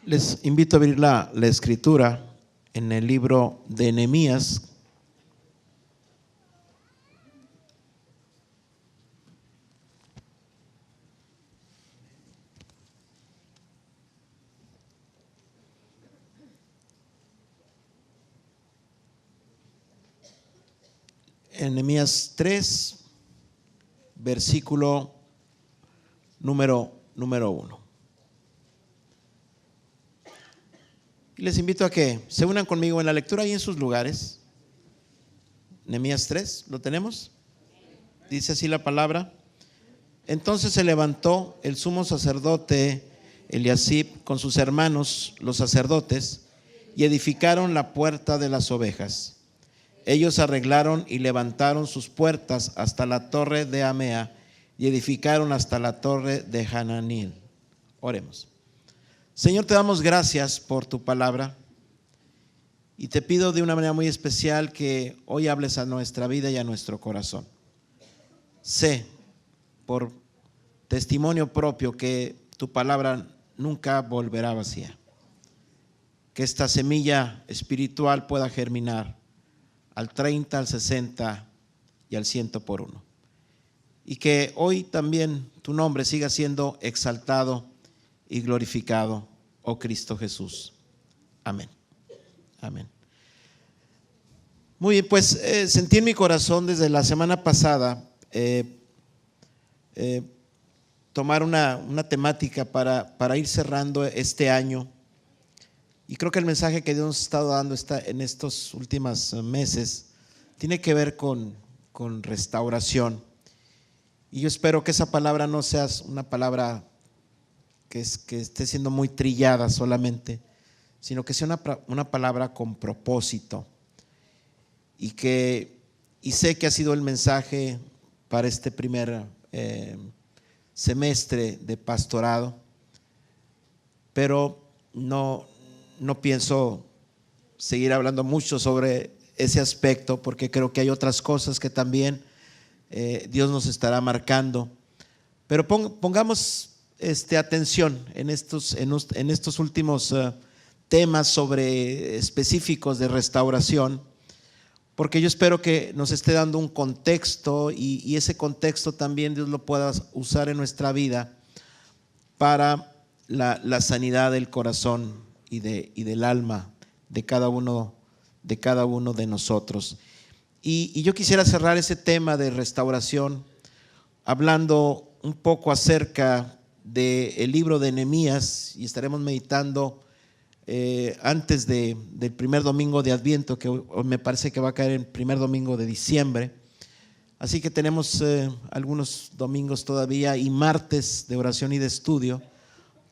Les invito a abrir la escritura en el libro de Nehemías. En Nehemías 3, versículo número 1. Y les invito a que se unan conmigo en la lectura y en sus lugares. Nehemías 3, ¿lo tenemos? Dice así la palabra. Entonces se levantó el sumo sacerdote Eliasib con sus hermanos los sacerdotes y edificaron la puerta de las ovejas. Ellos arreglaron y levantaron sus puertas hasta la torre de Amea y edificaron hasta la torre de Hananil. Oremos. Señor, te damos gracias por tu palabra y te pido de una manera muy especial que hoy hables a nuestra vida y a nuestro corazón. Sé por testimonio propio que tu palabra nunca volverá vacía, que esta semilla espiritual pueda germinar al 30, al 60 y al 100 por uno, y que hoy también tu nombre siga siendo exaltado y glorificado, oh Cristo Jesús. Amén. Amén. Muy bien, pues sentí en mi corazón desde la semana pasada tomar una temática para ir cerrando este año. Y creo que el mensaje que Dios nos ha estado dando en estos últimos meses tiene que ver con restauración. Y yo espero que esa palabra no sea una palabra que esté siendo muy trillada solamente, sino que sea una palabra con propósito. Y sé que ha sido el mensaje para este primer semestre de pastorado, pero no pienso seguir hablando mucho sobre ese aspecto, porque creo que hay otras cosas que también Dios nos estará marcando. Pero pongamos atención en estos últimos temas específicos de restauración, porque yo espero que nos esté dando un contexto y ese contexto también Dios lo pueda usar en nuestra vida para la sanidad del corazón y del alma de cada uno de nosotros. Y yo quisiera cerrar ese tema de restauración hablando un poco acerca del libro de Nehemías, y estaremos meditando antes del primer domingo de Adviento, que me parece que va a caer el primer domingo de diciembre. Así que tenemos algunos domingos todavía y martes de oración y de estudio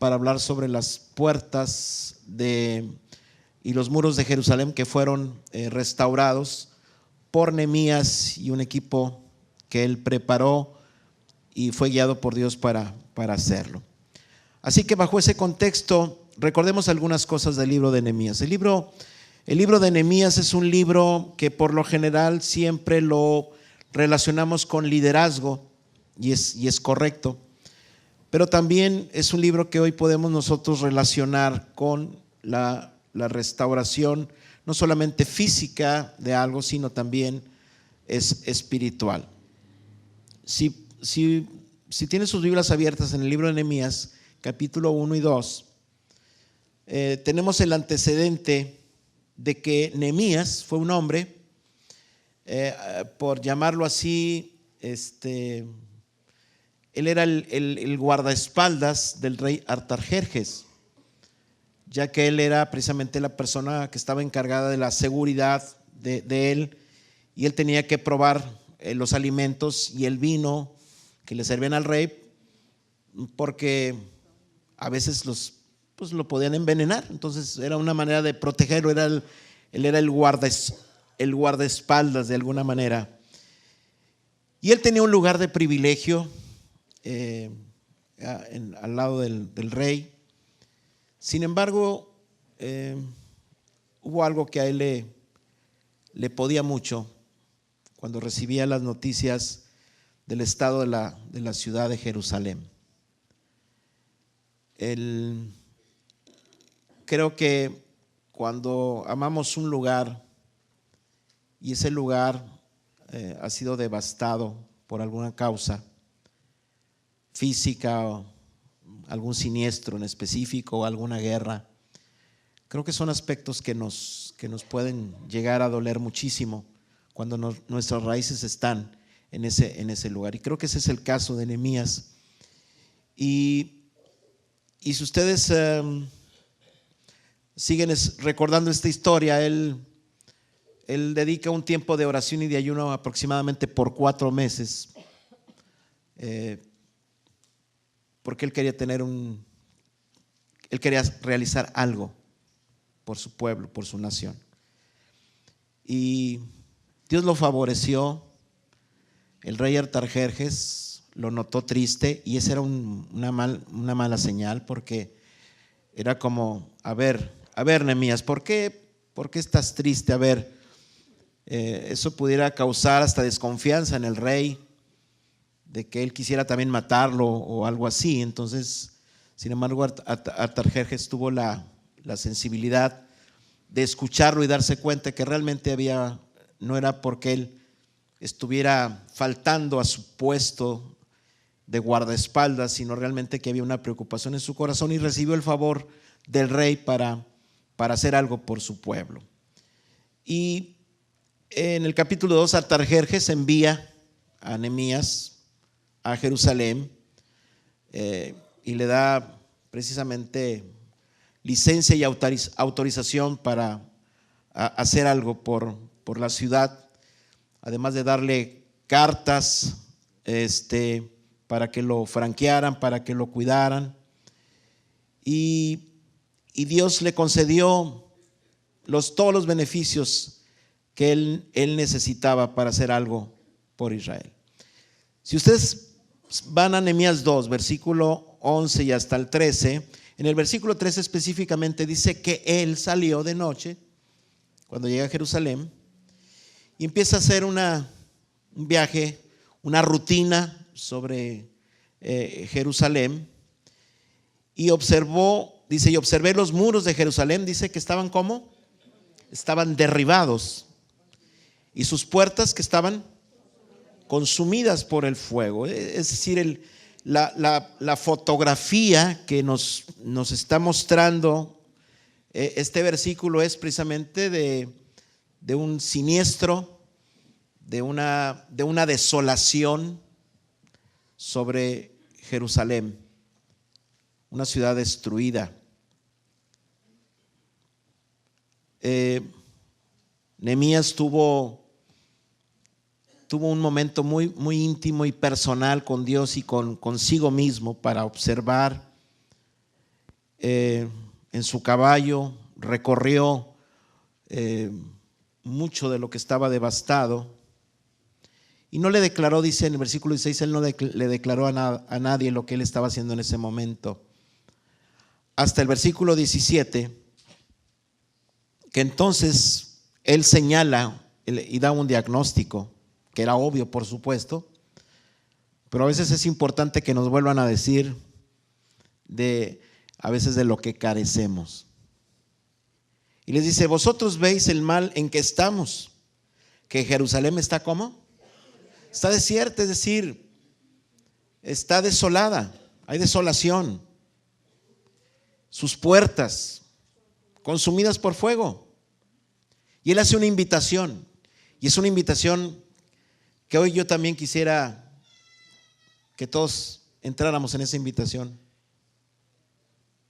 para hablar sobre las puertas y los muros de Jerusalén que fueron restaurados por Nehemías y un equipo que él preparó y fue guiado por Dios para hacerlo. Así que bajo ese contexto, recordemos algunas cosas del libro de Nehemías. El libro de Nehemías es un libro que por lo general siempre lo relacionamos con liderazgo, y es correcto. Pero también es un libro que hoy podemos nosotros relacionar con la restauración, no solamente física de algo, sino también es espiritual. Si tienen sus Biblias abiertas en el libro de Nehemías, capítulo 1 y 2, tenemos el antecedente de que Nehemías fue un hombre, por llamarlo así, él era el guardaespaldas del rey Artajerjes, ya que él era precisamente la persona que estaba encargada de la seguridad de él, y él tenía que probar los alimentos y el vino que le servían al rey, porque a veces lo podían envenenar. Entonces era una manera de protegerlo, él era el guardaespaldas de alguna manera. Y él tenía un lugar de privilegio al lado del rey. Sin embargo, hubo algo que a él le podía mucho cuando recibía las noticias del estado de la ciudad de Jerusalén. creo que cuando amamos un lugar y ese lugar ha sido devastado por alguna causa física o algún siniestro en específico o alguna guerra, creo que son aspectos que nos pueden llegar a doler muchísimo cuando nuestras raíces están en ese lugar. Y creo que ese es el caso de Nehemías. Y si ustedes siguen recordando esta historia, él dedica un tiempo de oración y de ayuno aproximadamente por 4 meses, porque él quería realizar algo por su pueblo, por su nación. Y Dios lo favoreció. El rey Artajerjes lo notó triste y esa era una mala señal, porque era como, a ver, Nehemías, ¿por qué estás triste? A ver, eso pudiera causar hasta desconfianza en el rey, de que él quisiera también matarlo o algo así. Entonces, sin embargo, Artajerjes tuvo la sensibilidad de escucharlo y darse cuenta que realmente no era porque él estuviera faltando a su puesto de guardaespaldas, sino realmente que había una preocupación en su corazón, y recibió el favor del rey para hacer algo por su pueblo. Y en el capítulo 2, Artajerjes envía a Nehemías a Jerusalén y le da precisamente licencia y autorización para hacer algo por la ciudad, además de darle cartas para que lo franquearan, para que lo cuidaran. Y Dios le concedió todos los beneficios que él necesitaba para hacer algo por Israel. Si ustedes van a Nehemías 2, versículo 11 y hasta el 13, en el versículo 13 específicamente dice que él salió de noche cuando llega a Jerusalén y empieza a hacer un viaje, una rutina sobre Jerusalén, y observé los muros de Jerusalén, dice que estaban ¿cómo? Estaban derribados, y sus puertas que estaban consumidas por el fuego. Es decir, la fotografía que nos está mostrando este versículo es precisamente de un siniestro, de una desolación sobre Jerusalén, una ciudad destruida. Nehemías tuvo un momento muy, muy íntimo y personal con Dios y consigo mismo para observar. En su caballo recorrió mucho de lo que estaba devastado y no le declaró, dice en el versículo 16, él no le declaró a nadie lo que él estaba haciendo en ese momento, hasta el versículo 17, que entonces él señala y da un diagnóstico que era obvio, por supuesto, pero a veces es importante que nos vuelvan a decir a veces de lo que carecemos. Y les dice: vosotros veis el mal en que estamos, que Jerusalén está ¿cómo? Está desierta, es decir, está desolada, hay desolación, sus puertas consumidas por fuego. Y él hace una invitación, y es una invitación que hoy yo también quisiera que todos entráramos en esa invitación.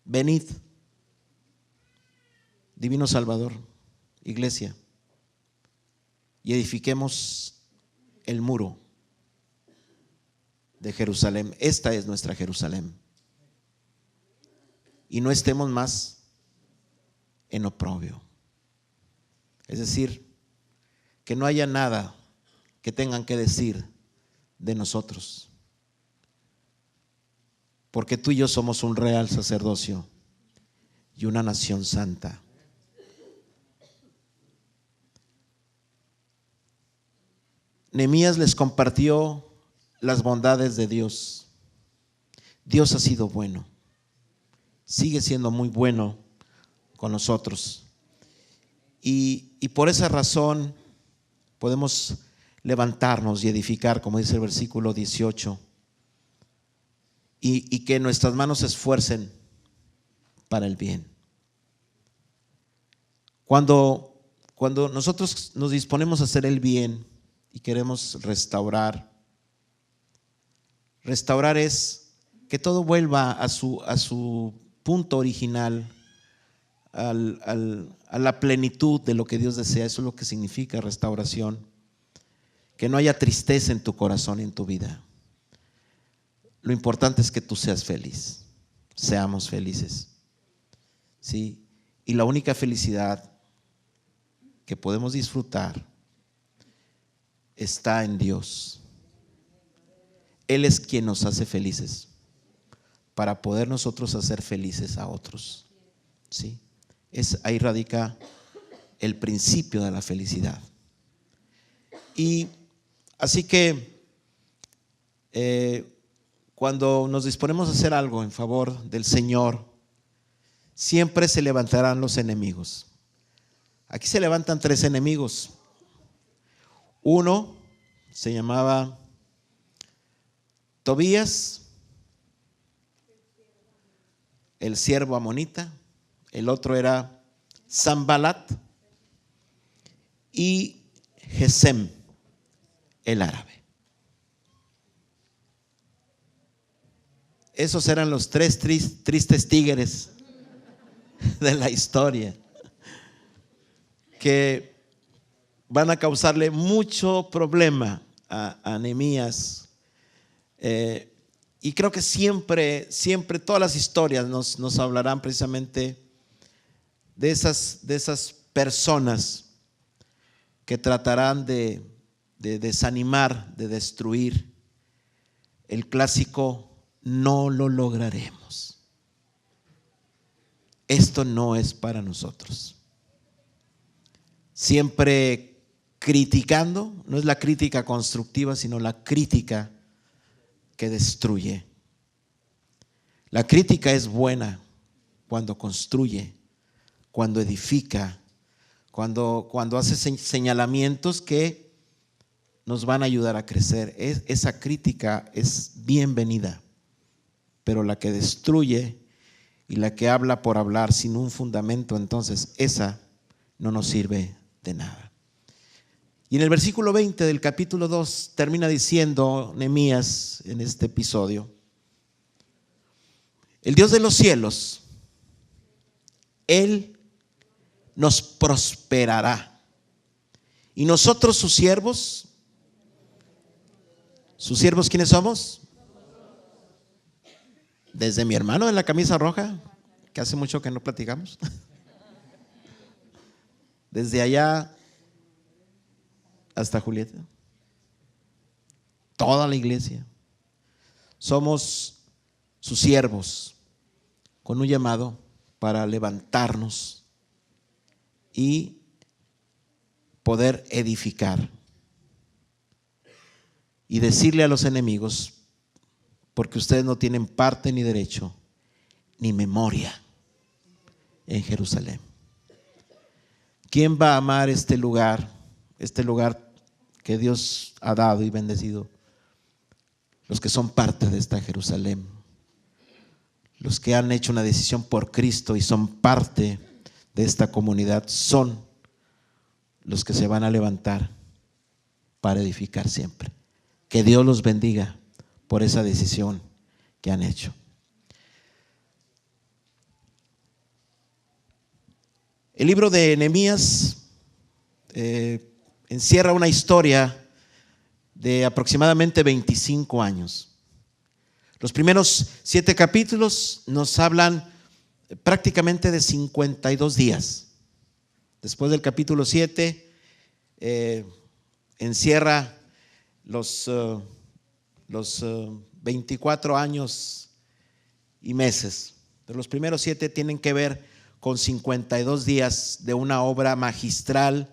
Venid, Divino Salvador, iglesia, y edifiquemos el muro de Jerusalén. Esta es nuestra Jerusalén. Y no estemos más en oprobio. Es decir, que no haya nada que tengan que decir de nosotros, porque tú y yo somos un real sacerdocio y una nación santa. Nehemías les compartió las bondades de Dios. Dios ha sido bueno, sigue siendo muy bueno con nosotros. Y por esa razón podemos levantarnos y edificar, como dice el versículo 18, y que nuestras manos se esfuercen para el bien. Cuando nosotros nos disponemos a hacer el bien y queremos restaurar es que todo vuelva a su punto original, a la plenitud de lo que Dios desea. Eso es lo que significa restauración. Que no haya tristeza en tu corazón y en tu vida. Lo importante es que tú seas feliz, seamos felices, ¿sí? Y la única felicidad que podemos disfrutar está en Dios. Él es quien nos hace felices para poder nosotros hacer felices a otros, ¿sí? Ahí radica el principio de la felicidad. Y así que cuando nos disponemos a hacer algo en favor del Señor, siempre se levantarán los enemigos. Aquí se levantan 3 enemigos. Uno se llamaba Tobías, el siervo amonita. El otro era Sanbalat y Gesem, el árabe. Esos eran los 3 tristes tigres de la historia, que van a causarle mucho problema a Nehemías. Y creo que siempre todas las historias nos hablarán precisamente de esas personas que tratarán de desanimar, de destruir. El clásico: no lo lograremos. Esto no es para nosotros. Siempre criticando, no es la crítica constructiva, sino la crítica que destruye. La crítica es buena cuando construye, cuando edifica, cuando hace señalamientos que nos van a ayudar a crecer. Esa crítica es bienvenida. Pero la que destruye y la que habla por hablar sin un fundamento, entonces esa no nos sirve de nada. Y en el versículo 20 del capítulo 2 termina diciendo Nehemías en este episodio: el Dios de los cielos, Él nos prosperará, y nosotros sus siervos. ¿Sus siervos quiénes somos? Desde mi hermano de la camisa roja, que hace mucho que no platicamos, desde allá hasta Julieta, toda la iglesia, somos sus siervos, con un llamado para levantarnos y poder edificar y decirle a los enemigos: porque ustedes no tienen parte ni derecho ni memoria en Jerusalén. ¿Quién va a amar este lugar que Dios ha dado y bendecido? Los que son parte de esta Jerusalén, los que han hecho una decisión por Cristo y son parte de esta comunidad, son los que se van a levantar para edificar siempre. Que Dios los bendiga por esa decisión que han hecho. El libro de Nehemías encierra una historia de aproximadamente 25 años. Los primeros 7 capítulos nos hablan prácticamente de 52 días. Después del capítulo 7 encierra los 24 años y meses. Pero los primeros 7 tienen que ver con 52 días de una obra magistral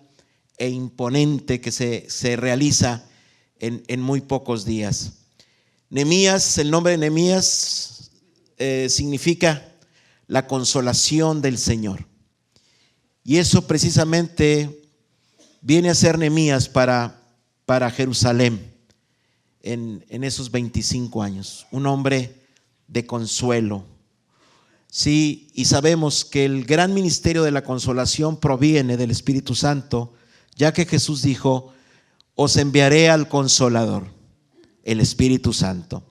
e imponente que se realiza en muy pocos días. Nehemías, el nombre de Nehemías significa la consolación del Señor. Y eso precisamente viene a ser Nehemías para Jerusalén en esos 25 años. Un hombre de consuelo. Sí, y sabemos que el gran ministerio de la consolación proviene del Espíritu Santo, ya que Jesús dijo: os enviaré al Consolador, el Espíritu Santo.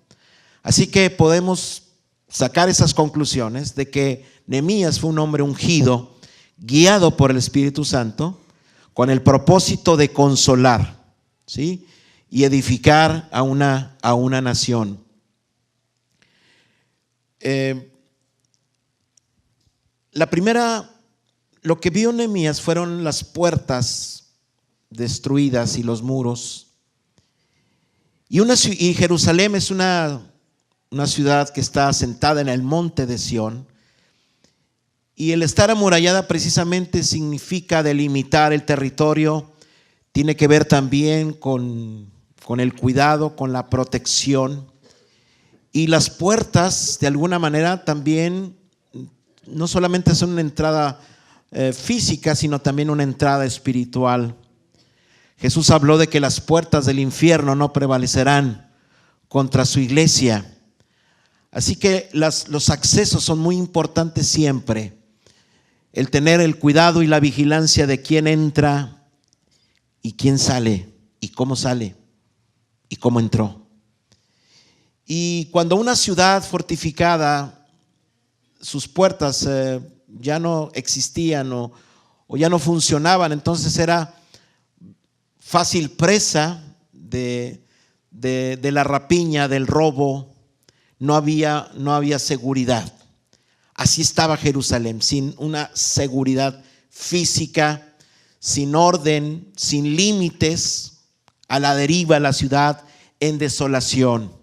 Así que podemos sacar esas conclusiones de que Nehemías fue un hombre ungido, guiado por el Espíritu Santo, con el propósito de consolar, ¿sí?, y edificar a una nación. Lo que vio Nehemías fueron las puertas destruidas y los muros. Y Jerusalén es una ciudad que está asentada en el monte de Sión. Y el estar amurallada precisamente significa delimitar el territorio. Tiene que ver también con el cuidado, con la protección. Y las puertas, de alguna manera, también no solamente son una entrada física, sino también una entrada espiritual. Jesús habló de que las puertas del infierno no prevalecerán contra su iglesia. Así que los accesos son muy importantes siempre. El tener el cuidado y la vigilancia de quién entra y quién sale y cómo entró. Y cuando una ciudad fortificada, sus puertas ya no existían o ya no funcionaban, entonces era fácil presa de la rapiña, del robo. No había seguridad. Así estaba Jerusalén, sin una seguridad física, sin orden, sin límites, a la deriva la ciudad, en desolación.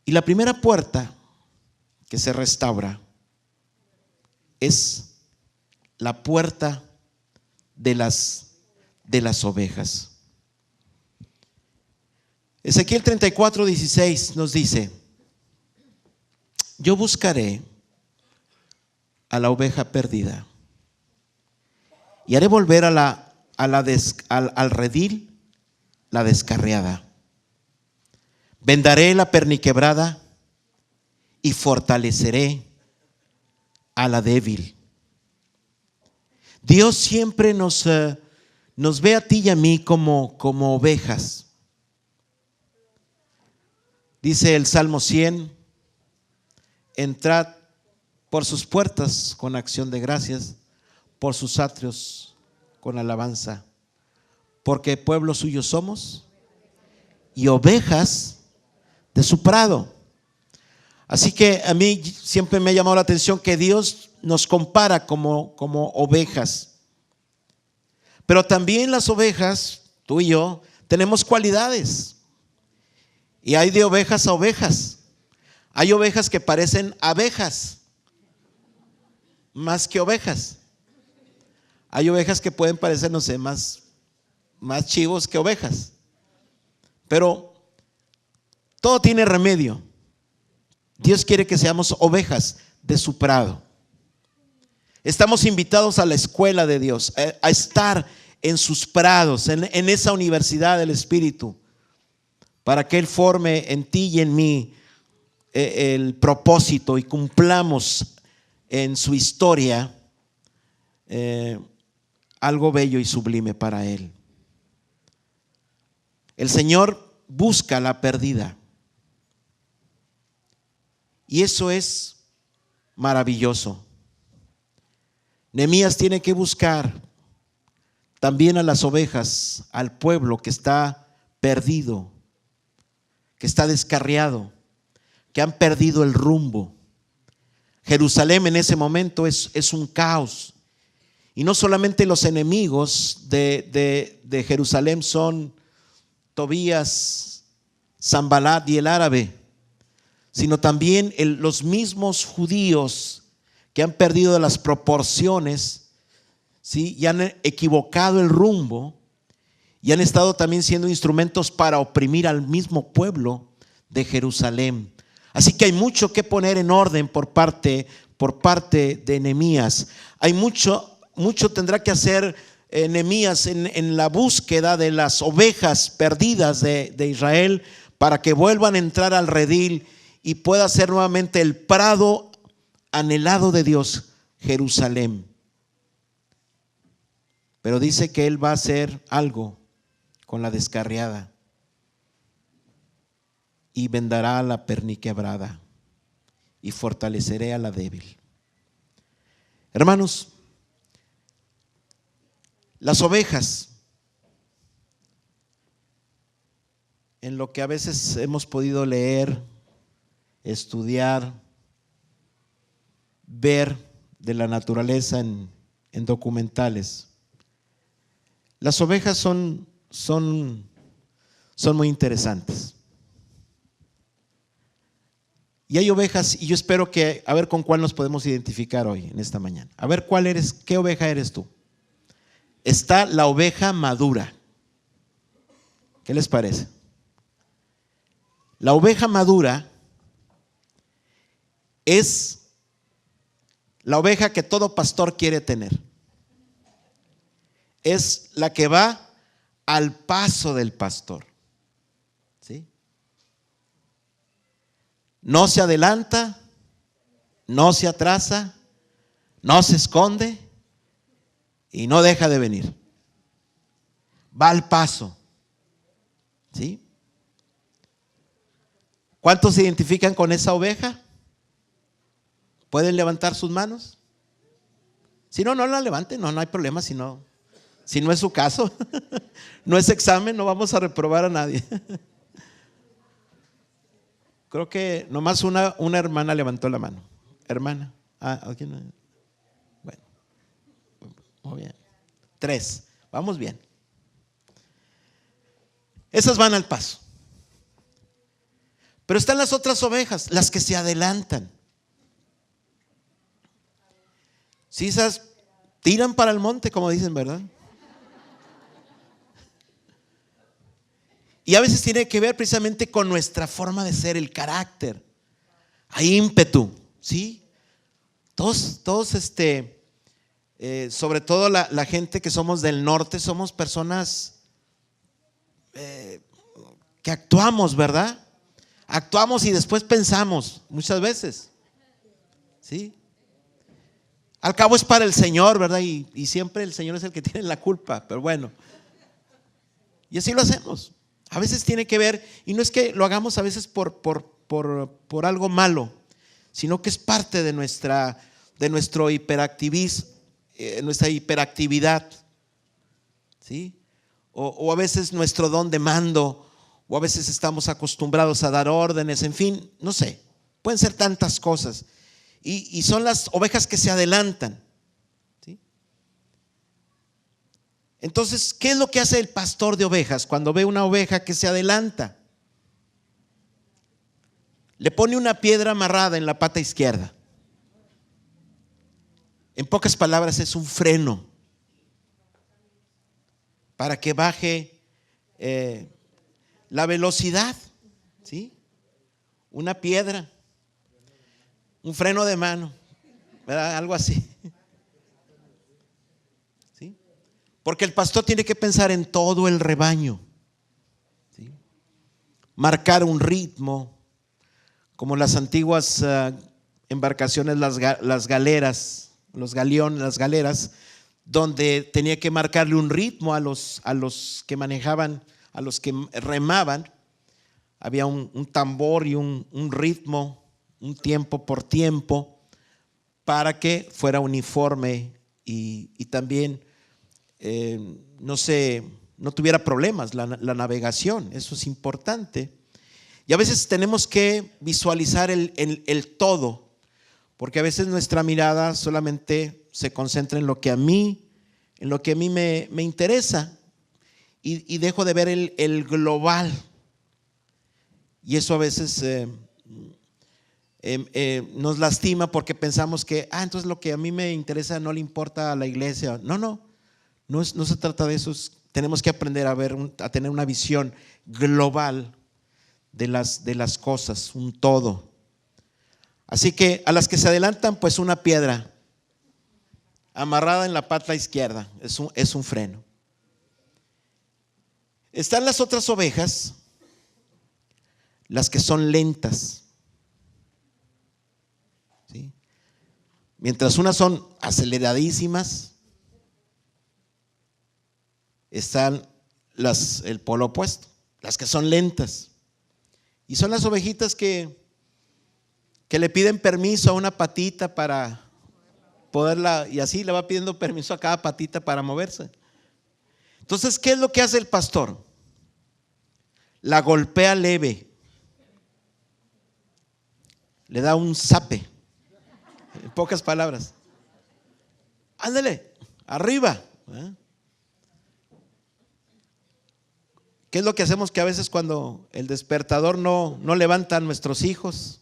Y la primera puerta que se restaura es la puerta de las ovejas. Ezequiel 34:16 nos dice: yo buscaré a la oveja perdida y haré volver al redil la descarriada. Vendaré la perniquebrada y fortaleceré a la débil. Dios siempre nos ve a ti y a mí como ovejas. Dice el Salmo 100: entrad por sus puertas con acción de gracias, por sus atrios con alabanza, porque pueblo suyo somos y ovejas de su prado. Así que a mí siempre me ha llamado la atención que Dios nos compara como ovejas. Pero también las ovejas, tú y yo, tenemos cualidades. Y hay de ovejas a ovejas. Hay ovejas que parecen abejas más que ovejas. Hay ovejas que pueden parecer, no sé, más chivos que ovejas. Pero todo tiene remedio. Dios quiere que seamos ovejas de su prado. Estamos invitados a la escuela de Dios, a estar en sus prados, en esa universidad del Espíritu, para que Él forme en ti y en mí el propósito y cumplamos en su historia algo bello y sublime para Él. El Señor busca la perdida, y eso es maravilloso. Nehemías tiene que buscar también a las ovejas, al pueblo que está perdido, que está descarriado, que han perdido el rumbo. Jerusalén en ese momento es un caos. Y no solamente los enemigos de Jerusalén son Tobías, Sanbalat y el árabe, sino también los mismos judíos que han perdido las proporciones, ¿sí? Y han equivocado el rumbo y han estado también siendo instrumentos para oprimir al mismo pueblo de Jerusalén. Así que hay mucho que poner en orden por parte de Nehemías. Hay mucho tendrá que hacer Nehemías en la búsqueda de las ovejas perdidas de Israel, para que vuelvan a entrar al redil y pueda ser nuevamente el prado anhelado de Dios, Jerusalén. Pero dice que él va a hacer algo con la descarriada y vendará a la perniquebrada y fortaleceré a la débil. Hermanos, las ovejas, en lo que a veces hemos podido leer, estudiar, ver de la naturaleza en documentales, las ovejas son muy interesantes. Y hay ovejas, y yo espero que, a ver con cuál nos podemos identificar hoy, en esta mañana. A ver cuál eres, qué oveja eres tú. Está la oveja madura. ¿Qué les parece? La oveja madura es la oveja que todo pastor quiere tener. Es la que va al paso del pastor. ¿Sí? No se adelanta, no se atrasa, no se esconde y no deja de venir. Va al paso. ¿Sí? ¿Cuántos se identifican con esa oveja? ¿Pueden levantar sus manos? Si no, no la levanten, no hay problema. Si no es su caso, no es examen, no vamos a reprobar a nadie. Creo que nomás una hermana levantó la mano. Hermana. ¿Alguien? Bueno, muy bien. 3, vamos bien. Esas van al paso. Pero están las otras ovejas, las que se adelantan. Sí, esas tiran para el monte, como dicen, ¿verdad? Y a veces tiene que ver precisamente con nuestra forma de ser, el carácter. Hay ímpetu, ¿sí? Todos sobre todo la gente que somos del norte, somos personas que actuamos, ¿verdad? Actuamos y después pensamos muchas veces, ¿sí? Al cabo es para el Señor, ¿verdad? Y siempre el Señor es el que tiene la culpa, pero bueno. Y así lo hacemos. A veces tiene que ver, y no es que lo hagamos a veces por algo malo, sino que es parte de nuestro hiperactivismo, nuestra hiperactividad, ¿sí? O a veces nuestro don de mando, o a veces estamos acostumbrados a dar órdenes, en fin, no sé, pueden ser tantas cosas. Y son las ovejas que se adelantan, ¿sí? Entonces, ¿qué es lo que hace el pastor de ovejas cuando ve una oveja que se adelanta? Le pone una piedra amarrada en la pata izquierda. En pocas palabras, es un freno para que baje la velocidad, ¿sí? Una piedra, un freno de mano, ¿verdad? Algo así. ¿Sí? Porque el pastor tiene que pensar en todo el rebaño, ¿sí? Marcar un ritmo, como las antiguas embarcaciones, las galeras, los galeones, las galeras, donde tenía que marcarle un ritmo a los que manejaban, a los que remaban. Había un tambor y un ritmo, un tiempo por tiempo, para que fuera uniforme y también no tuviera problemas la navegación. Eso es importante. Y a veces tenemos que visualizar el todo, porque a veces nuestra mirada solamente se concentra en lo que a mí me interesa, y dejo de ver el global. Y eso a veces nos lastima, porque pensamos que entonces lo que a mí me interesa no le importa a la iglesia. No se trata de eso. Tenemos que aprender a tener una visión global de las cosas, un todo. Así que a las que se adelantan, pues una piedra amarrada en la pata izquierda, es un freno. Están las otras ovejas, las que son lentas, ¿sí? Mientras unas son aceleradísimas, están el polo opuesto, las que son lentas. Y son las ovejitas que le piden permiso a una patita para poderla, y así le va pidiendo permiso a cada patita para moverse. Entonces, ¿qué es lo que hace el pastor? La golpea leve, le da un zape, en pocas palabras. Ándale, arriba. ¿Qué es lo que hacemos? Que a veces cuando el despertador no levanta a nuestros hijos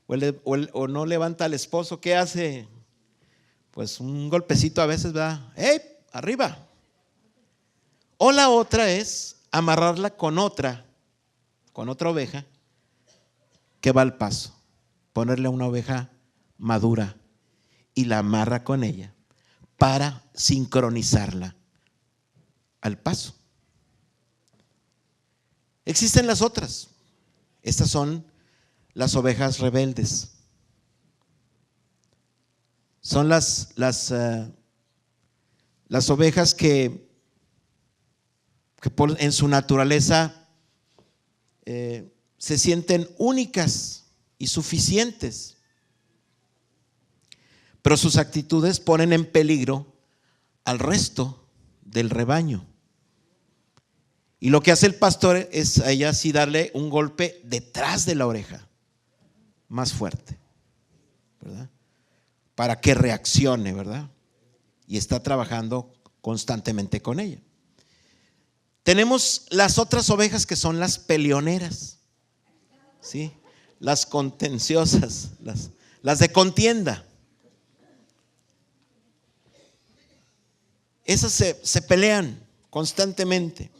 o no levanta al esposo, ¿qué hace? Pues un golpecito a veces, ¿verdad? ¡Ey! Arriba. O la otra es amarrarla con otra oveja que va al paso. Ponerle una oveja madura y la amarra con ella para sincronizarla al paso. Existen las otras. Estas son las ovejas rebeldes. Son las ovejas que en su naturaleza se sienten únicas y suficientes, pero sus actitudes ponen en peligro al resto del rebaño. Y lo que hace el pastor es a ella sí darle un golpe detrás de la oreja, más fuerte, ¿verdad? Para que reaccione, ¿verdad? Y está trabajando constantemente con ella. Tenemos las otras ovejas que son las peleoneras, ¿sí? Las contenciosas, las de contienda. Esas se pelean constantemente.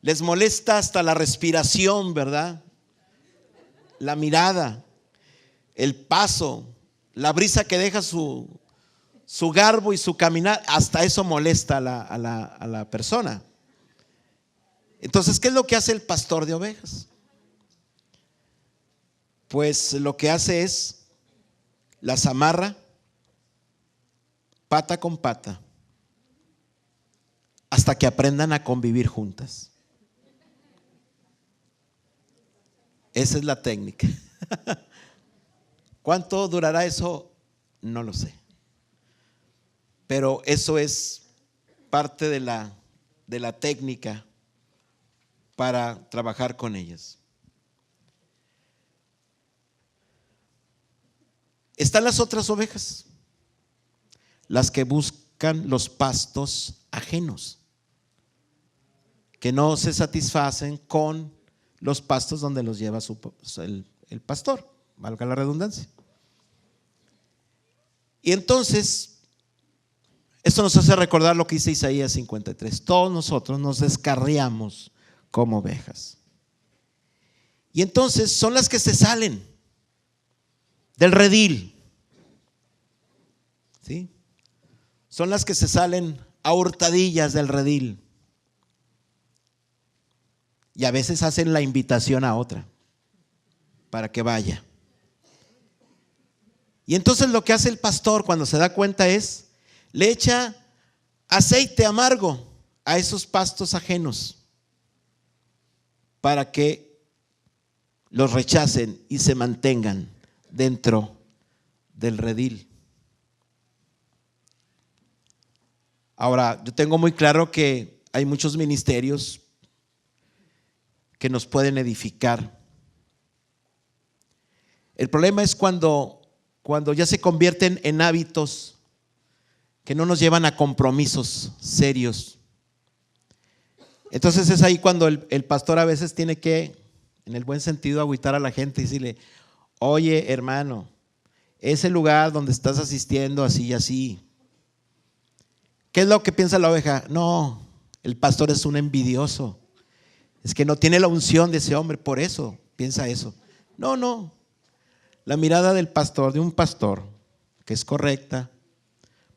Les molesta hasta la respiración, ¿verdad? La mirada, el paso, la brisa que deja su garbo y su caminar, hasta eso molesta a la persona. Entonces, ¿qué es lo que hace el pastor de ovejas? Pues lo que hace es las amarra pata con pata hasta que aprendan a convivir juntas. Esa es la técnica. ¿Cuánto durará eso? No lo sé. Pero eso es parte de la técnica para trabajar con ellas. Están las otras ovejas, las que buscan los pastos ajenos, que no se satisfacen con los pastos donde los lleva el pastor, valga la redundancia. Y entonces, esto nos hace recordar lo que dice Isaías 53. Todos nosotros nos descarriamos como ovejas. Y entonces son las que se salen del redil, ¿sí? Son las que se salen a hurtadillas del redil. Y a veces hacen la invitación a otra para que vaya. Y entonces lo que hace el pastor cuando se da cuenta es, le echa aceite amargo a esos pastos ajenos para que los rechacen y se mantengan dentro del redil. Ahora, yo tengo muy claro que hay muchos ministerios que nos pueden edificar. El problema es cuando ya se convierten en hábitos que no nos llevan a compromisos serios. Entonces es ahí cuando el pastor a veces tiene que, en el buen sentido, agüitar a la gente y decirle: oye, hermano, ese lugar donde estás asistiendo así y así, ¿qué es lo que piensa la oveja? No, el pastor es un envidioso, es que no tiene la unción de ese hombre, por eso piensa eso. No, la mirada del pastor, de un pastor, que es correcta,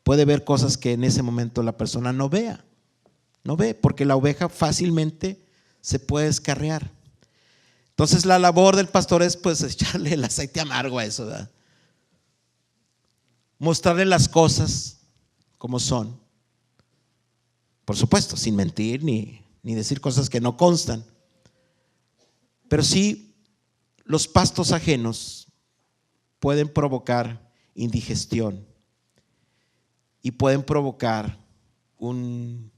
puede ver cosas que en ese momento la persona no vea. No ve, porque la oveja fácilmente se puede descarriar. Entonces la labor del pastor es pues echarle el aceite amargo a eso, ¿verdad? Mostrarle las cosas como son. Por supuesto, sin mentir ni decir cosas que no constan. Pero sí, los pastos ajenos pueden provocar indigestión y pueden provocar una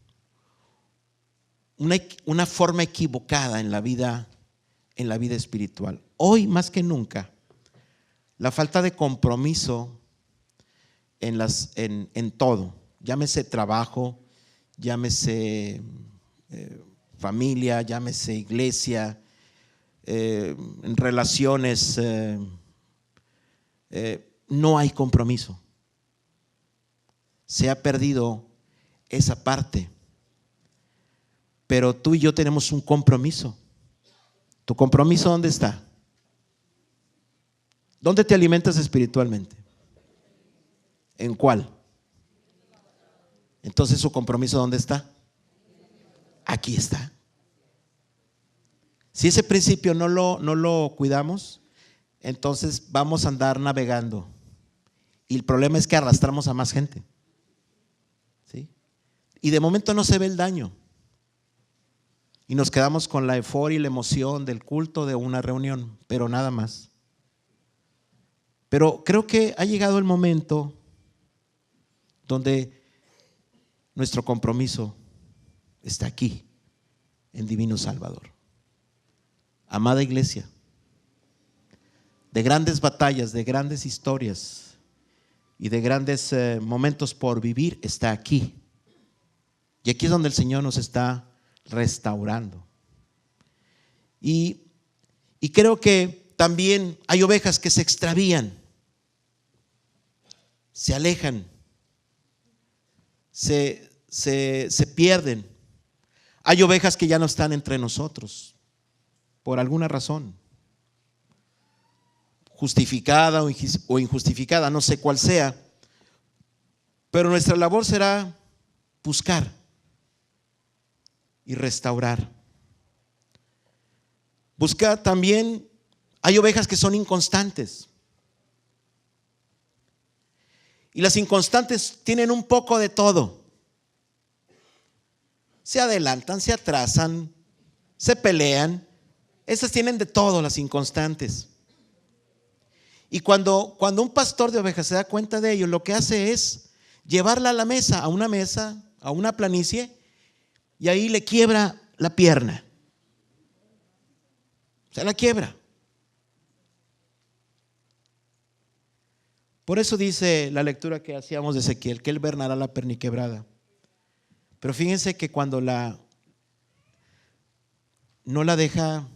forma equivocada en la vida espiritual. Hoy más que nunca, la falta de compromiso en todo, llámese trabajo, llámese familia, llámese iglesia, en relaciones, no hay compromiso. Se ha perdido esa parte. Pero tú y yo tenemos un compromiso. ¿Tu compromiso dónde está? ¿Dónde te alimentas espiritualmente? ¿En cuál? Entonces, ¿su compromiso dónde está? Aquí está. Si ese principio no lo cuidamos, entonces vamos a andar navegando. Y el problema es que arrastramos a más gente. ¿Sí? Y de momento no se ve el daño. Y nos quedamos con la euforia y la emoción del culto de una reunión, pero nada más. Pero creo que ha llegado el momento donde nuestro compromiso está aquí, en Divino Salvador. Amada iglesia, de grandes batallas, de grandes historias y de grandes momentos por vivir, está aquí. Y aquí es donde el Señor nos está restaurando. Y creo que también hay ovejas que se extravían, se alejan, se pierden. Hay ovejas que ya no están entre nosotros por alguna razón, justificada o injustificada, no sé cuál sea, pero nuestra labor será buscar y restaurar. Buscar también, hay ovejas que son inconstantes. Y las inconstantes tienen un poco de todo. Se adelantan, se atrasan, se pelean. Esas tienen de todo, las inconstantes. Y cuando un pastor de ovejas se da cuenta de ello, lo que hace es llevarla a la mesa, a una planicie, y ahí le quiebra la pierna. Se la quiebra. Por eso dice la lectura que hacíamos de Ezequiel, que él vernará la perniquebrada. Pero fíjense que cuando no la deja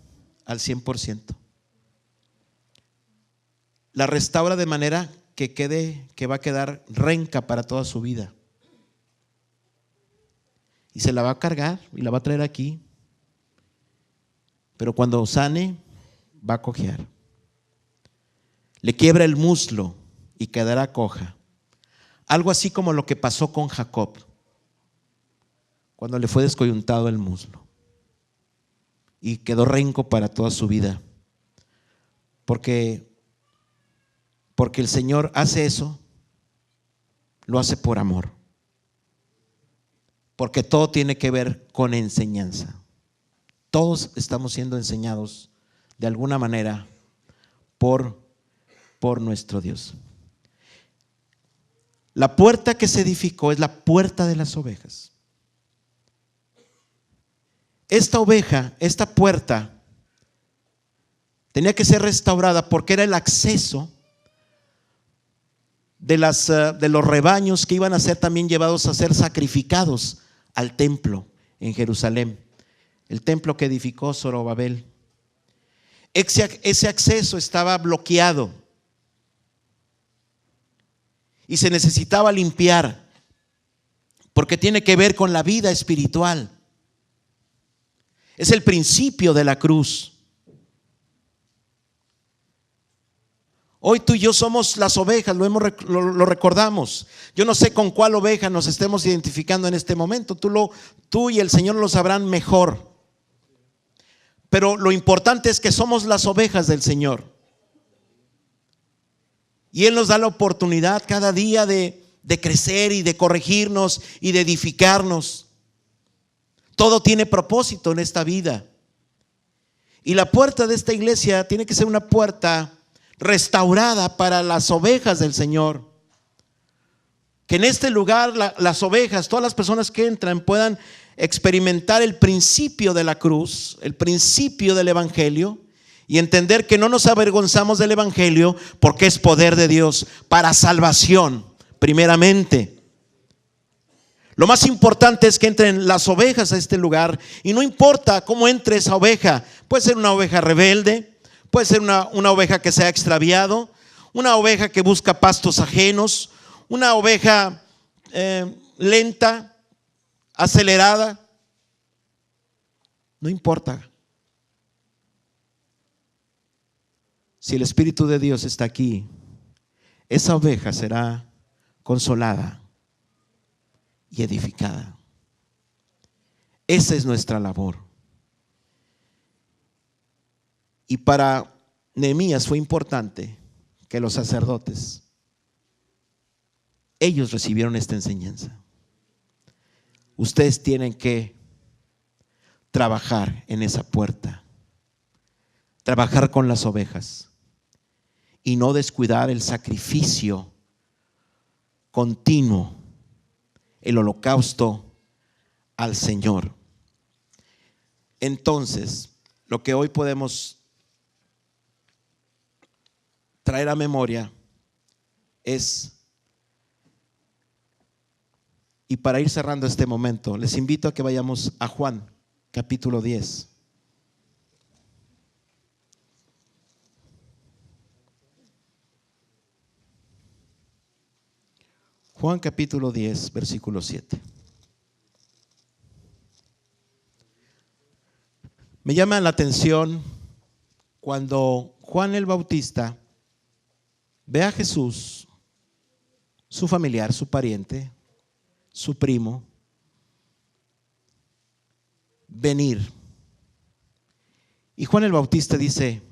al 100%, la restaura de manera que va a quedar renca para toda su vida. Y se la va a cargar y la va a traer aquí. Pero cuando sane, va a cojear. Le quiebra el muslo y quedará coja. Algo así como lo que pasó con Jacob, cuando le fue descoyuntado el muslo. Y quedó renco para toda su vida. Porque el Señor hace eso, lo hace por amor. Porque todo tiene que ver con enseñanza. Todos estamos siendo enseñados de alguna manera por nuestro Dios. La puerta que se edificó es la puerta de las ovejas. Esta oveja, esta puerta, tenía que ser restaurada porque era el acceso de los rebaños que iban a ser también llevados a ser sacrificados al templo en Jerusalén, el templo que edificó Zorobabel. Ese acceso estaba bloqueado y se necesitaba limpiar, porque tiene que ver con la vida espiritual. Es el principio de la cruz. Hoy tú y yo somos las ovejas, lo recordamos. Yo no sé con cuál oveja nos estemos identificando en este momento. Tú y el Señor lo sabrán mejor. Pero lo importante es que somos las ovejas del Señor. Y Él nos da la oportunidad cada día de crecer y de corregirnos y de edificarnos. Todo tiene propósito en esta vida. Y la puerta de esta iglesia tiene que ser una puerta restaurada para las ovejas del Señor. Que en este lugar las ovejas, todas las personas que entran, puedan experimentar el principio de la cruz, el principio del evangelio, y entender que no nos avergonzamos del evangelio porque es poder de Dios para salvación primeramente. Lo más importante es que entren las ovejas a este lugar, y no importa cómo entre esa oveja. Puede ser una oveja rebelde, puede ser una oveja que se ha extraviado, una oveja que busca pastos ajenos, una oveja lenta, acelerada. No importa. Si el Espíritu de Dios está aquí, esa oveja será consolada y edificada. Esa es nuestra labor. Y para Nehemías fue importante que los sacerdotes, ellos recibieron esta enseñanza. Ustedes tienen que trabajar en esa puerta, trabajar con las ovejas y no descuidar el sacrificio continuo, el holocausto al Señor. Entonces, lo que hoy podemos traer a memoria es, y para ir cerrando este momento, les invito a que vayamos a Juan capítulo 10. Juan capítulo 10, versículo 7. Me llama la atención cuando Juan el Bautista ve a Jesús, su familiar, su pariente, su primo, venir. Y Juan el Bautista dice: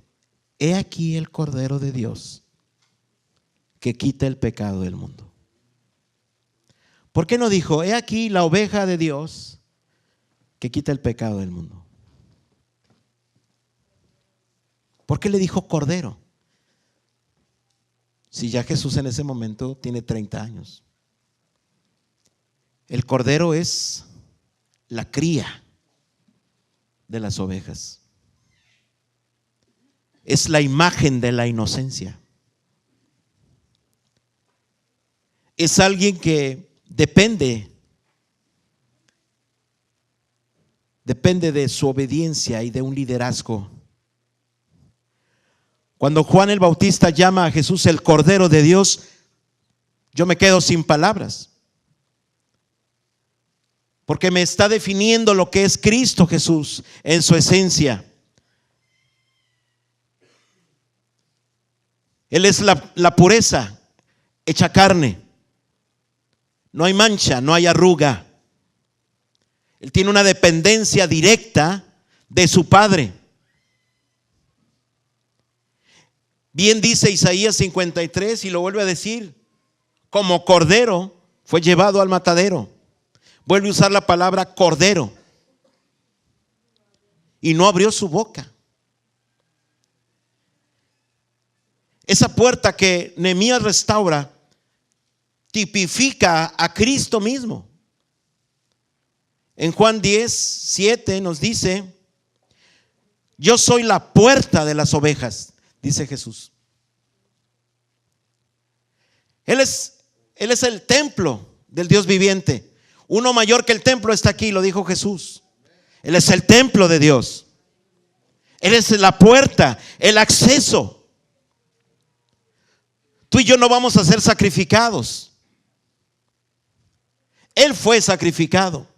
he aquí el Cordero de Dios que quita el pecado del mundo. ¿Por qué no dijo: he aquí la oveja de Dios que quita el pecado del mundo? ¿Por qué le dijo Cordero? Si ya Jesús en ese momento tiene 30 años. El Cordero es la cría de las ovejas. Es la imagen de la inocencia. Es alguien que depende de su obediencia y de un liderazgo. Cuando Juan el Bautista llama a Jesús el Cordero de Dios, yo me quedo sin palabras, porque me está definiendo lo que es Cristo Jesús en su esencia. Él es la pureza hecha carne. No hay mancha, no hay arruga. Él tiene una dependencia directa de su Padre. Bien dice Isaías 53, y lo vuelve a decir: como cordero fue llevado al matadero. Vuelve a usar la palabra cordero. Y no abrió su boca. Esa puerta que Nehemías restaura tipifica a Cristo mismo. En Juan 10, 7 nos dice: yo soy la puerta de las ovejas, dice Jesús. Él es el templo del Dios viviente. Uno mayor que el templo está aquí, lo dijo Jesús. Él es el templo de Dios. Él es la puerta, el acceso. Tú y yo no vamos a ser sacrificados. Él fue sacrificado.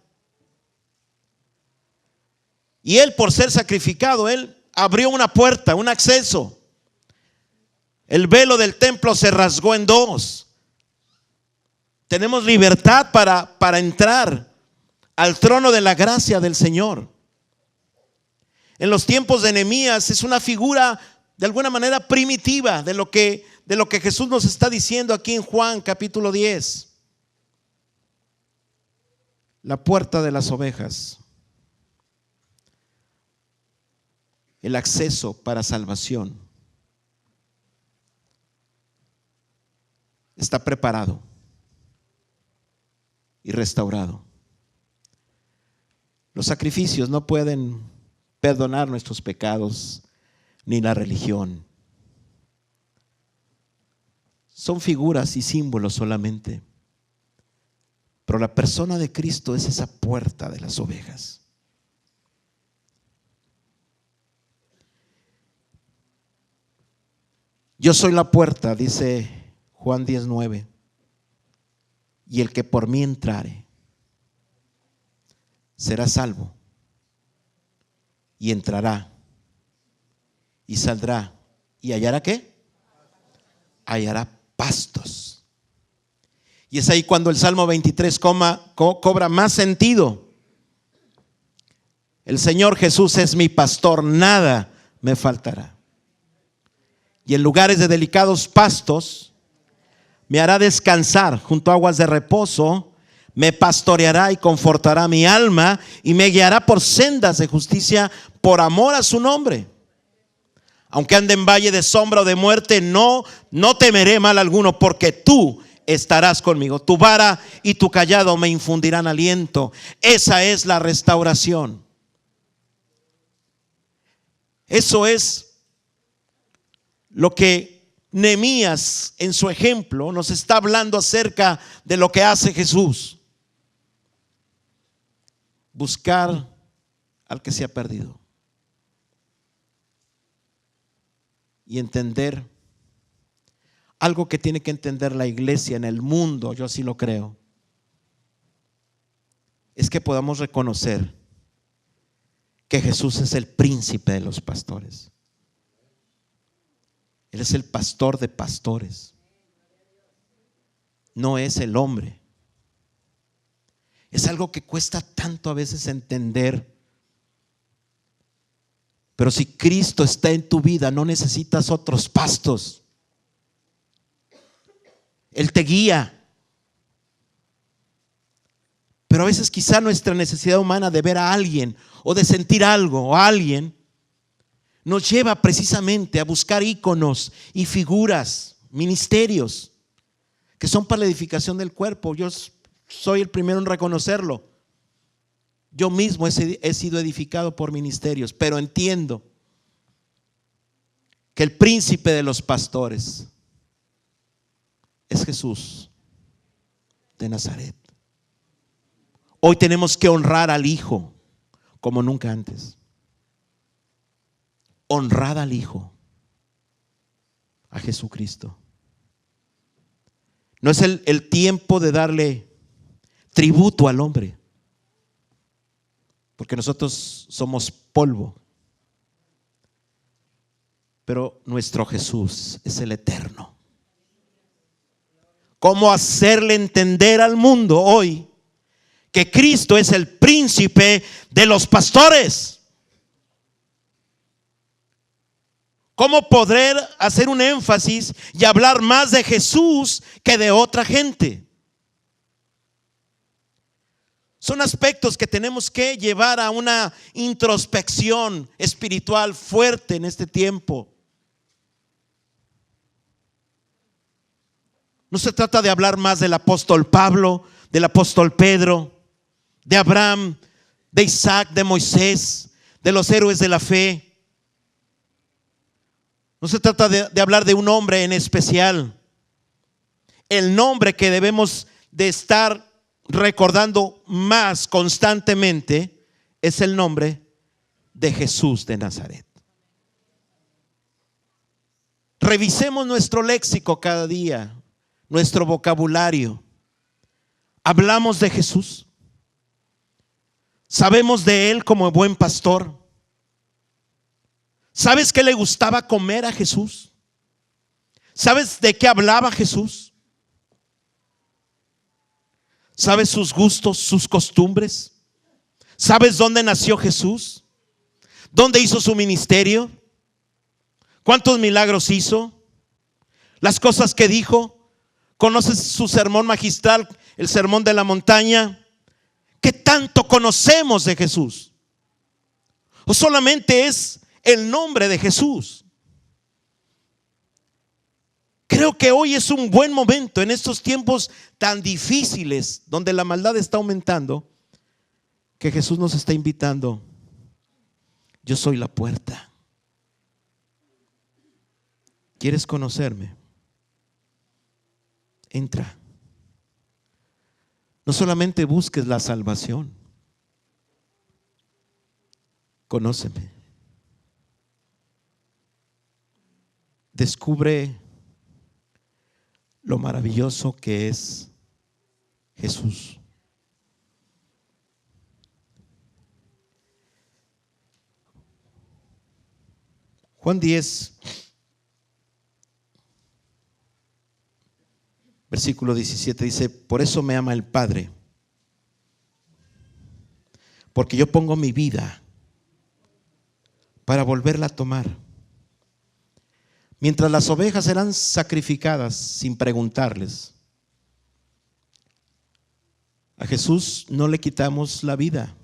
Y Él, por ser sacrificado, Él abrió una puerta, un acceso. El velo del templo se rasgó en dos. Tenemos libertad para entrar al trono de la gracia del Señor. En los tiempos de Nehemías es una figura de alguna manera primitiva de lo que Jesús nos está diciendo aquí en Juan capítulo 10. La puerta de las ovejas. El acceso para salvación. Está preparado y restaurado. Los sacrificios no pueden perdonar nuestros pecados, ni la religión. Son figuras y símbolos solamente. Pero la persona de Cristo es esa puerta de las ovejas. Yo soy la puerta, dice Juan 10:9, y el que por mí entrare será salvo, y entrará y saldrá y hallará ¿qué? Hallará pastos. Y es ahí cuando el Salmo 23 cobra más sentido. El Señor Jesús es mi pastor, nada me faltará. Y en lugares de delicados pastos me hará descansar, junto a aguas de reposo me pastoreará y confortará mi alma, y me guiará por sendas de justicia por amor a su nombre. Aunque ande en valle de sombra o de muerte, no temeré mal alguno, porque tú estarás conmigo. Tu vara y tu cayado me infundirán aliento. Esa es la restauración. Eso es lo que Nehemías en su ejemplo nos está hablando acerca de lo que hace Jesús. Buscar al que se ha perdido y entender algo que tiene que entender la iglesia en el mundo, yo así lo creo, es que podamos reconocer que Jesús es el príncipe de los pastores. Él es el pastor de pastores, no es el hombre. Es algo que cuesta tanto a veces entender. Pero si Cristo está en tu vida, no necesitas otros pastos. Él te guía. Pero a veces quizá nuestra necesidad humana de ver a alguien o de sentir algo o a alguien nos lleva precisamente a buscar íconos y figuras, ministerios que son para la edificación del cuerpo. Yo soy el primero en reconocerlo. Yo mismo he sido edificado por ministerios, pero entiendo que el príncipe de los pastores es Jesús de Nazaret. Hoy tenemos que honrar al Hijo como nunca antes. Honrad al Hijo, a Jesucristo. No es el tiempo de darle tributo al hombre, porque nosotros somos polvo, pero nuestro Jesús es el eterno. ¿Cómo hacerle entender al mundo hoy que Cristo es el príncipe de los pastores? ¿Cómo poder hacer un énfasis y hablar más de Jesús que de otra gente? Son aspectos que tenemos que llevar a una introspección espiritual fuerte en este tiempo. No se trata de hablar más del apóstol Pablo, del apóstol Pedro, de Abraham, de Isaac, de Moisés, de los héroes de la fe. No se trata de hablar de un hombre en especial. El nombre que debemos de estar recordando más constantemente es el nombre de Jesús de Nazaret. Revisemos nuestro léxico cada día, nuestro vocabulario. Hablamos de Jesús. Sabemos de Él como buen pastor. ¿Sabes qué le gustaba comer a Jesús? ¿Sabes de qué hablaba Jesús? ¿Sabes sus gustos, sus costumbres? ¿Sabes dónde nació Jesús? ¿Dónde hizo su ministerio? ¿Cuántos milagros hizo? Las cosas que dijo. ¿Conoces su sermón magistral, el sermón de la montaña? ¿Qué tanto conocemos de Jesús? ¿O solamente es el nombre de Jesús? Creo que hoy es un buen momento en estos tiempos tan difíciles donde la maldad está aumentando, que Jesús nos está invitando. Yo soy la puerta. ¿Quieres conocerme? Entra. No solamente busques la salvación, conóceme. Descubre lo maravilloso que es Jesús. Juan 10, versículo 17 dice: por eso me ama el Padre, porque yo pongo mi vida para volverla a tomar. Mientras las ovejas eran sacrificadas sin preguntarles, a Jesús no le quitamos la vida.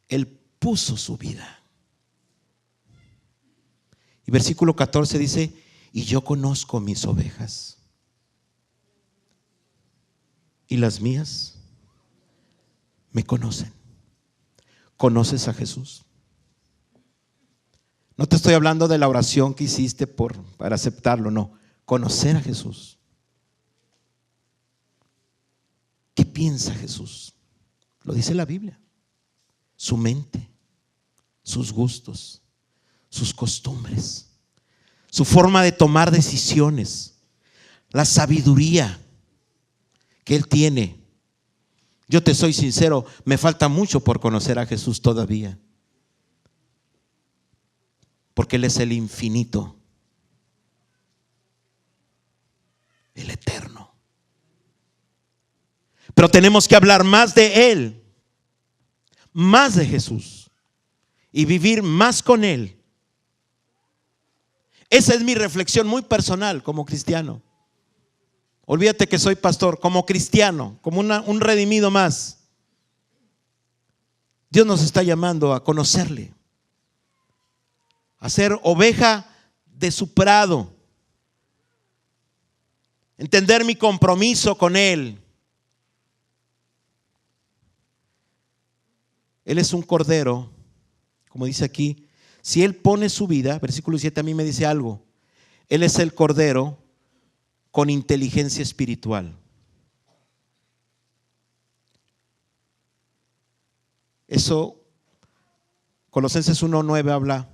Él puso su vida. Y versículo 14 dice: y yo conozco mis ovejas, y las mías me conocen. ¿Conoces a Jesús? No te estoy hablando de la oración que hiciste para aceptarlo, no. Conocer a Jesús. ¿Qué piensa Jesús? Lo dice la Biblia. Su mente, sus gustos, sus costumbres, su forma de tomar decisiones, la sabiduría que Él tiene. Yo te soy sincero, me falta mucho por conocer a Jesús todavía, porque Él es el infinito, el eterno. Pero tenemos que hablar más de Él, más de Jesús, y vivir más con Él. Esa es mi reflexión muy personal como cristiano. Olvídate que soy pastor, como cristiano, como un redimido más. Dios nos está llamando a conocerle, a ser oveja de su prado, entender mi compromiso con Él. Él es un cordero, como dice aquí. Si Él pone su vida, versículo 7 a mí me dice algo. Él es el cordero con inteligencia espiritual. Eso, Colosenses 1:9 habla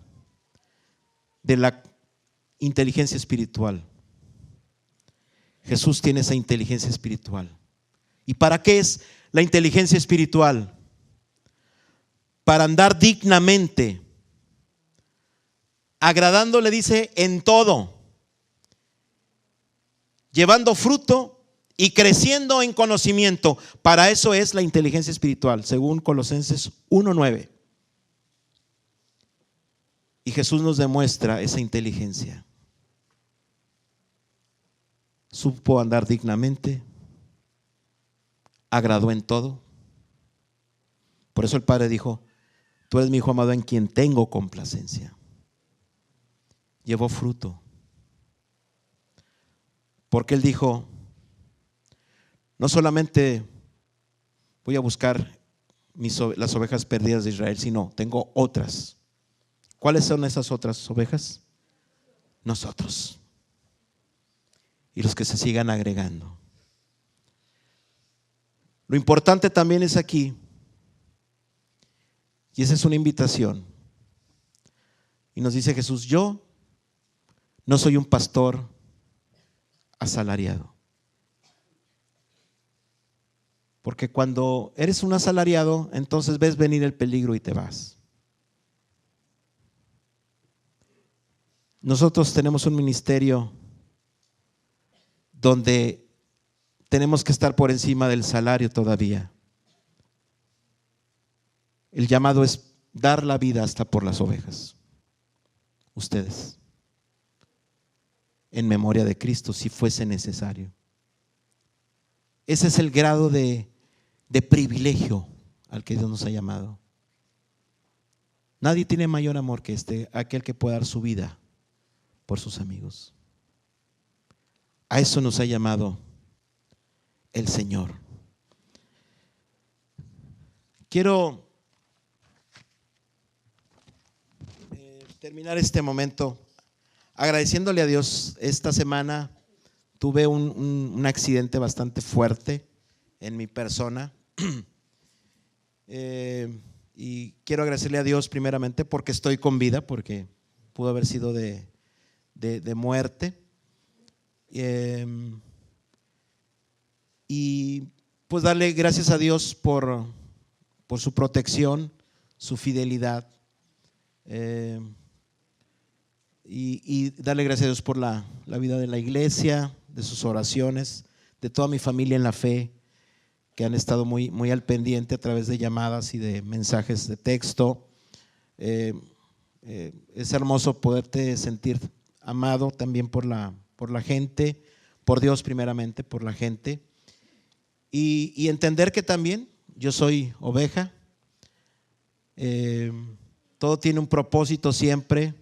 de la inteligencia espiritual. Jesús tiene esa inteligencia espiritual. ¿Y para qué es la inteligencia espiritual? Para andar dignamente, agradándole, dice, en todo, llevando fruto y creciendo en conocimiento. Para eso es la inteligencia espiritual, según Colosenses 1:9. Y Jesús nos demuestra esa inteligencia. Supo andar dignamente, agradó en todo. Por eso el Padre dijo: tú eres mi Hijo amado en quien tengo complacencia. Llevó fruto. Porque Él dijo: no solamente voy a buscar las ovejas perdidas de Israel, sino tengo otras. ¿Cuáles son esas otras ovejas? Nosotros. Y los que se sigan agregando. Lo importante también es aquí, y esa es una invitación. Y nos dice Jesús: yo no soy un pastor asalariado. Porque cuando eres un asalariado, entonces ves venir el peligro y te vas. nosotros tenemos un ministerio donde tenemos que estar por encima del salario todavía. El llamado es dar la vida hasta por las ovejas. Ustedes, en memoria de Cristo, si fuese necesario. Ese es el grado de privilegio al que Dios nos ha llamado. Nadie tiene mayor amor que aquel que puede dar su vida por sus amigos. A eso nos ha llamado el Señor. Quiero terminar este momento agradeciéndole a Dios. Esta semana tuve un accidente bastante fuerte en mi persona. Y quiero agradecerle a Dios primeramente porque estoy con vida, porque pudo haber sido de muerte. Y pues darle gracias a Dios por su protección, su fidelidad, y darle gracias a Dios por la vida de la iglesia, de sus oraciones, de toda mi familia en la fe, que han estado muy al pendiente a través de llamadas y de mensajes de texto. Es hermoso poderte sentir amado también por la gente, por Dios primeramente, por la gente, y entender que también yo soy oveja. Todo tiene un propósito siempre,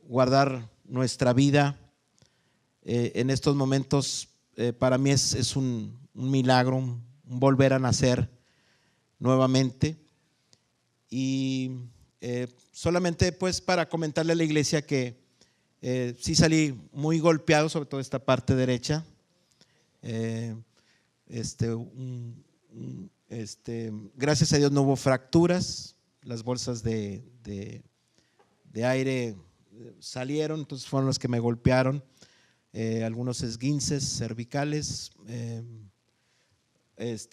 guardar nuestra vida. En estos momentos para mí es un milagro, un volver a nacer nuevamente. Y solamente pues para comentarle a la iglesia que sí salí muy golpeado, sobre todo esta parte derecha. Gracias a Dios no hubo fracturas, las bolsas de aire salieron, entonces fueron los que me golpearon. Algunos esguinces cervicales,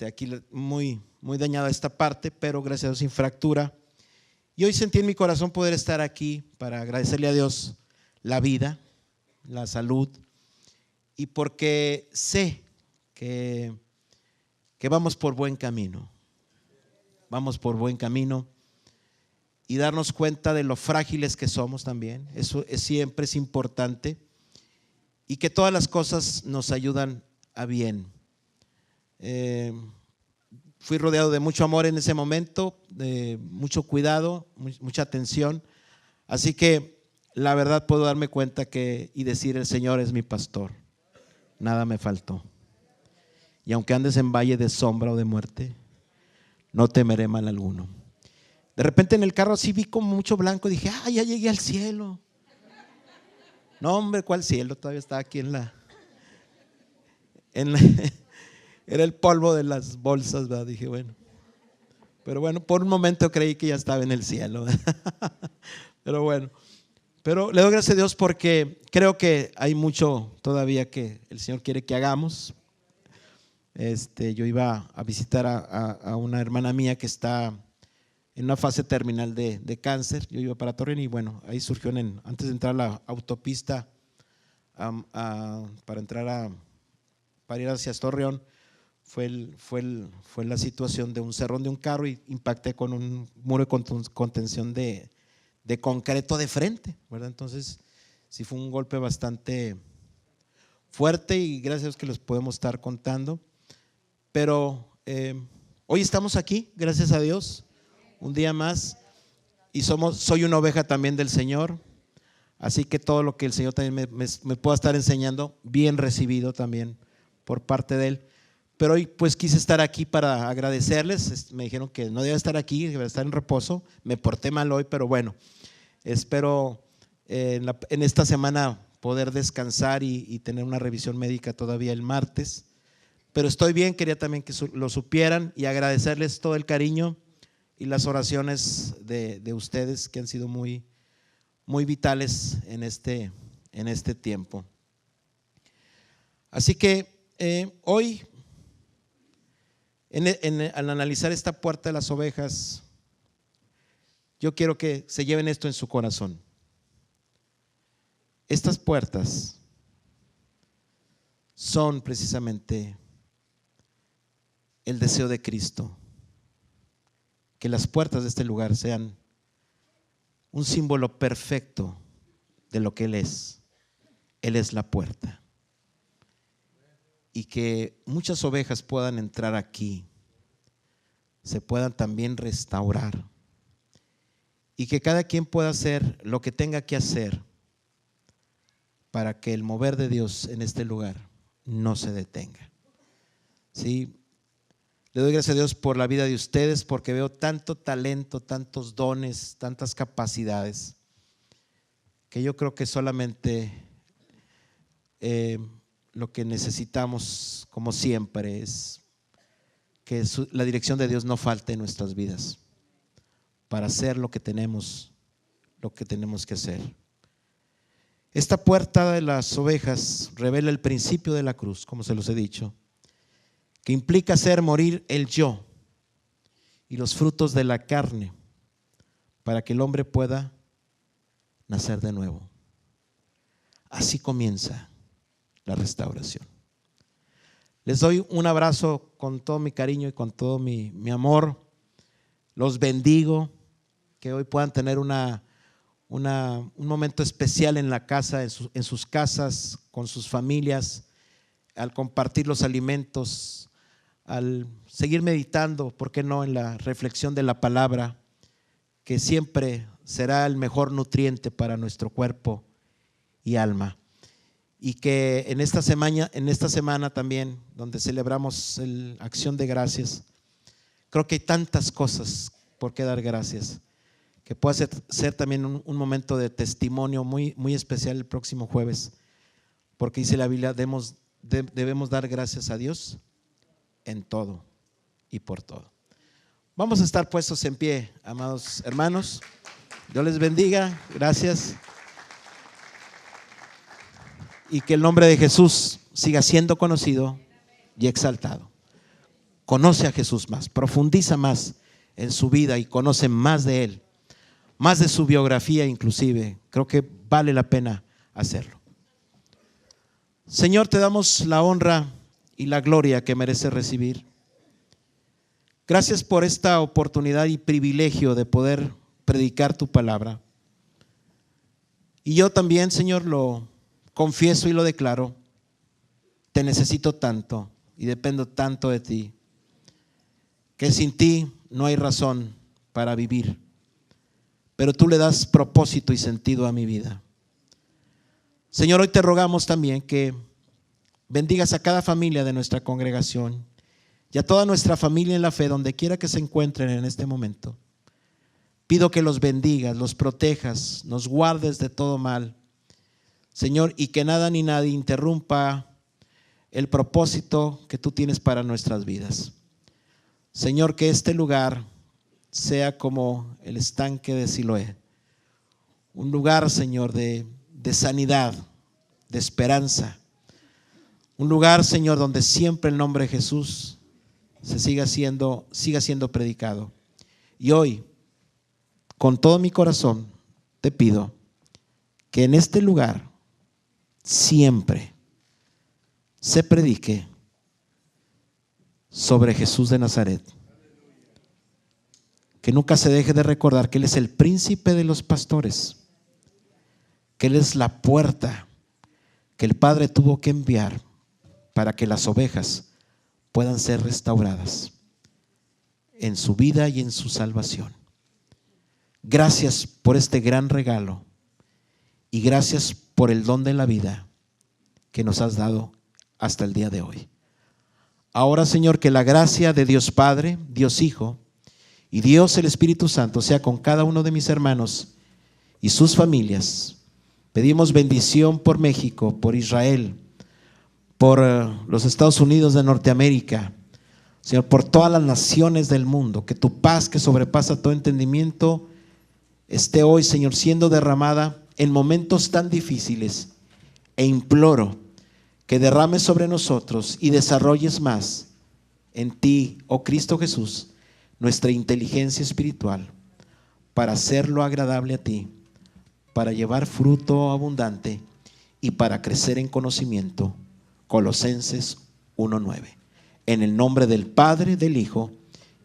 aquí muy dañada esta parte, pero gracias a Dios sin fractura. Y hoy sentí en mi corazón poder estar aquí para agradecerle a Dios la vida, la salud, y porque sé que vamos por buen camino. Vamos por buen camino, y darnos cuenta de lo frágiles que somos también. Eso siempre es importante, y que todas las cosas nos ayudan a bien. Fui rodeado de mucho amor en ese momento, de mucho cuidado, mucha atención. Así que la verdad puedo darme cuenta y decir: el Señor es mi pastor, nada me faltó. Y aunque andes en valle de sombra o de muerte, no temeré mal alguno. De repente en el carro así vi como mucho blanco, dije: ya llegué al cielo. No, hombre, ¿cuál cielo? Todavía estaba aquí era el polvo de las bolsas, ¿verdad? Dije, bueno. Pero bueno, por un momento creí que ya estaba en el cielo. Pero bueno, pero le doy gracias a Dios porque creo que hay mucho todavía que el Señor quiere que hagamos. Yo iba a visitar a una hermana mía que está en una fase terminal de cáncer. Yo iba para Torreón y bueno, ahí surgió antes de entrar a la autopista para ir hacia Torreón, fue la situación de un cerrón de un carro y impacté con un muro de contención de concreto de frente, ¿verdad? Entonces sí fue un golpe bastante fuerte, y gracias a Dios que los podemos estar contando. Pero hoy estamos aquí, gracias a Dios, un día más, y soy una oveja también del Señor. Así que todo lo que el Señor también me pueda estar enseñando, bien recibido también por parte de Él. Pero hoy pues quise estar aquí para agradecerles. Me dijeron que no debía estar aquí, debía estar en reposo. Me porté mal hoy, pero bueno, espero en esta semana poder descansar y tener una revisión médica todavía el martes. Pero estoy bien, quería también que lo supieran, y agradecerles todo el cariño y las oraciones de ustedes, que han sido muy vitales en este tiempo. Así que hoy, al analizar esta puerta de las ovejas, yo quiero que se lleven esto en su corazón. Estas puertas son precisamente el deseo de Cristo, que las puertas de este lugar sean un símbolo perfecto de lo que Él es. Él es la puerta. Y que muchas ovejas puedan entrar aquí, se puedan también restaurar, y que cada quien pueda hacer lo que tenga que hacer para que el mover de Dios en este lugar no se detenga. ¿Sí? Le doy gracias a Dios por la vida de ustedes, porque veo tanto talento, tantos dones, tantas capacidades, que yo creo que solamente lo que necesitamos, como siempre, es que la dirección de Dios no falte en nuestras vidas para hacer lo que tenemos que hacer. Esta puerta de las ovejas revela el principio de la cruz, como se los he dicho, que implica hacer morir el yo y los frutos de la carne para que el hombre pueda nacer de nuevo. Así comienza la restauración. Les doy un abrazo con todo mi cariño y con todo mi amor. Los bendigo, que hoy puedan tener un momento especial en la casa, en sus casas, con sus familias, al compartir los alimentos, al seguir meditando, ¿por qué no?, en la reflexión de la palabra, que siempre será el mejor nutriente para nuestro cuerpo y alma. Y que en esta semana también, donde celebramos la acción de gracias, creo que hay tantas cosas por qué dar gracias, que pueda ser también un momento de testimonio muy, muy especial el próximo jueves, porque dice la Biblia, debemos dar gracias a Dios en todo y por todo. Vamos a estar puestos en pie, amados hermanos. Dios les bendiga, gracias. Y que el nombre de Jesús siga siendo conocido y exaltado. Conoce a Jesús más, profundiza más en su vida y conoce más de Él, más de su biografía inclusive. Creo que vale la pena hacerlo. Señor, te damos la honra y la gloria que mereces recibir. Gracias por esta oportunidad y privilegio de poder predicar tu palabra. Y yo también, Señor, lo confieso y lo declaro, te necesito tanto y dependo tanto de ti, que sin ti no hay razón para vivir, pero tú le das propósito y sentido a mi vida. Señor, hoy te rogamos también que bendigas a cada familia de nuestra congregación y a toda nuestra familia en la fe, donde quiera que se encuentren en este momento. Pido que los bendigas, los protejas, nos guardes de todo mal, Señor, y que nada ni nadie interrumpa el propósito que tú tienes para nuestras vidas. Señor, que este lugar sea como el estanque de Siloé, un lugar, Señor, de sanidad, de esperanza, un lugar, Señor, donde siempre el nombre de Jesús siga siendo predicado. Y hoy, con todo mi corazón, te pido que en este lugar siempre se predique sobre Jesús de Nazaret, que nunca se deje de recordar que Él es el príncipe de los pastores, que Él es la puerta que el Padre tuvo que enviar para que las ovejas puedan ser restauradas en su vida y en su salvación. Gracias por este gran regalo y gracias por el don de la vida que nos has dado hasta el día de hoy. Ahora, Señor, que la gracia de Dios Padre, Dios Hijo y Dios el Espíritu Santo sea con cada uno de mis hermanos y sus familias. Pedimos bendición por México, por Israel, por los Estados Unidos de Norteamérica, Señor, por todas las naciones del mundo. Que tu paz, que sobrepasa todo entendimiento, esté hoy, Señor, siendo derramada en momentos tan difíciles, e imploro que derrames sobre nosotros y desarrolles más en ti, oh Cristo Jesús, nuestra inteligencia espiritual para hacerlo agradable a ti, para llevar fruto abundante y para crecer en conocimiento. Colosenses 1:9. En el nombre del Padre, del Hijo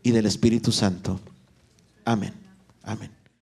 y del Espíritu Santo. Amén. Amén.